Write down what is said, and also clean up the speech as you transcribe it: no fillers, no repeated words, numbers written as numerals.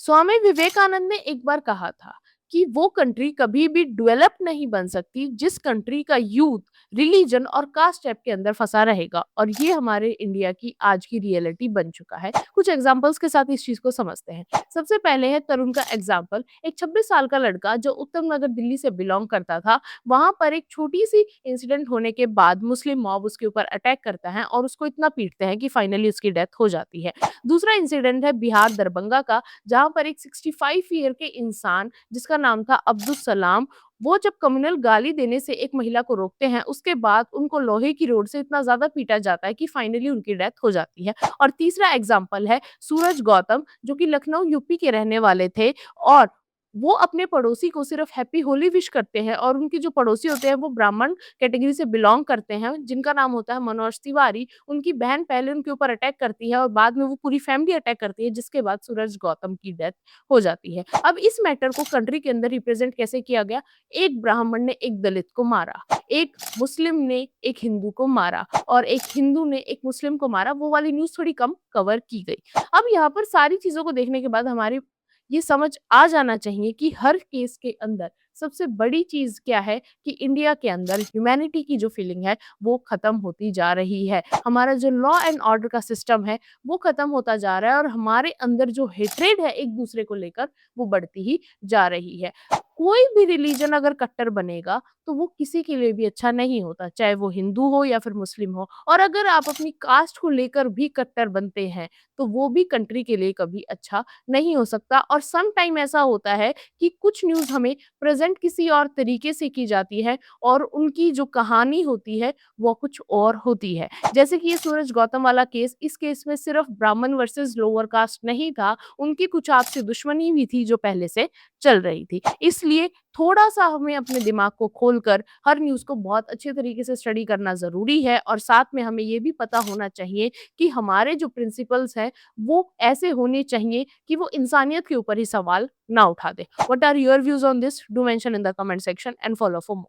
स्वामी विवेकानंद ने एक बार कहा था कि वो कंट्री कभी भी डेवलप नहीं बन सकती जिस कंट्री का यूथ रिलीजन और कास्ट टैब के अंदर फंसा रहेगा और ये हमारे इंडिया की आज की रियलिटी बन चुका है। कुछ एग्जांपल्स के साथ इस चीज को समझते हैं। सबसे पहले है तरुण का एग्जांपल। एक 26 साल का लड़का जो उत्तम नगर दिल्ली से बिलोंग करता था, वहां पर एक छोटी सी इंसिडेंट होने के बाद मुस्लिम मॉब उसके ऊपर अटैक करता है और उसको इतना पीटते हैं कि फाइनली उसकी डेथ हो जाती है। दूसरा इंसिडेंट है बिहार दरभंगा का, जहाँ पर एक 65 ईयर के इंसान जिसका नाम था अब्दुल सलाम, वो जब कम्युनल गाली देने से एक महिला को रोकते हैं, उसके बाद उनको लोहे की रोड से इतना ज़्यादा पीटा जाता है कि फाइनली उनकी डेथ हो जाती है। और तीसरा एग्ज़ाम्पल है सूरज गौतम, जो कि लखनऊ यूपी के रहने वाले थे और वो अपने पड़ोसी को सिर्फ हैप्पी होली विश करते हैं और उनके जो पड़ोसी होते हैं वो ब्राह्मण कैटेगरी से बिलॉन्ग करते हैं, जिनका नाम होता है मनोज तिवारी। उनकी बहन पहले उनके ऊपर अटैक करती है और बाद में वो पूरी फैमिली अटैक करती है, जिसके बाद सूरज गौतम की डेथ हो जाती है। अब इस मैटर को कंट्री के अंदर रिप्रेजेंट कैसे किया गया? एक ब्राह्मण ने एक दलित को मारा, एक मुस्लिम ने एक हिंदू को मारा और एक हिंदू ने एक मुस्लिम को मारा। वो वाली न्यूज़ थोड़ी कम कवर की गई। अब यहाँ पर सारी चीज़ों को देखने के बाद हमारी ये समझ आ जाना चाहिए कि हर केस के अंदर सबसे बड़ी चीज़ क्या है कि इंडिया के अंदर ह्यूमैनिटी की जो फीलिंग है वो खत्म होती जा रही है। हमारा जो लॉ एंड ऑर्डर का सिस्टम है वो खत्म होता जा रहा है और हमारे अंदर जो हेट्रेड है एक दूसरे को लेकर वो बढ़ती ही जा रही है। कोई भी रिलीजन अगर कट्टर बनेगा तो वो किसी के लिए भी अच्छा नहीं होता, चाहे वो हिंदू हो या फिर मुस्लिम हो। और अगर आप अपनी कास्ट को लेकर भी कट्टर बनते हैं तो वो भी कंट्री के लिए कभी अच्छा नहीं हो सकता। और सम टाइम ऐसा होता है कि कुछ न्यूज़ हमें प्रेज़ेंट किसी और तरीके से की जाती है और उनकी जो कहानी होती है वो कुछ और होती है। जैसे कि ये सूरज गौतम वाला केस, इस केस में सिर्फ ब्राह्मण वर्सेस लोअर कास्ट नहीं था, उनकी कुछ आपसी दुश्मनी भी थी जो पहले से चल रही थी। इसलिए थोड़ा-सा हमें अपने दिमाग को खोलकर हर न्यूज़ को बहुत अच्छे तरीके से स्टडी करना ज़रूरी है और साथ में हमें ये भी पता होना चाहिए कि हमारे जो प्रिंसिपल्स हैं वो ऐसे होने चाहिए कि वो इंसानियत के ऊपर ही सवाल ना उठा दे। What are your views on this? Do mention in the comment section and follow for more.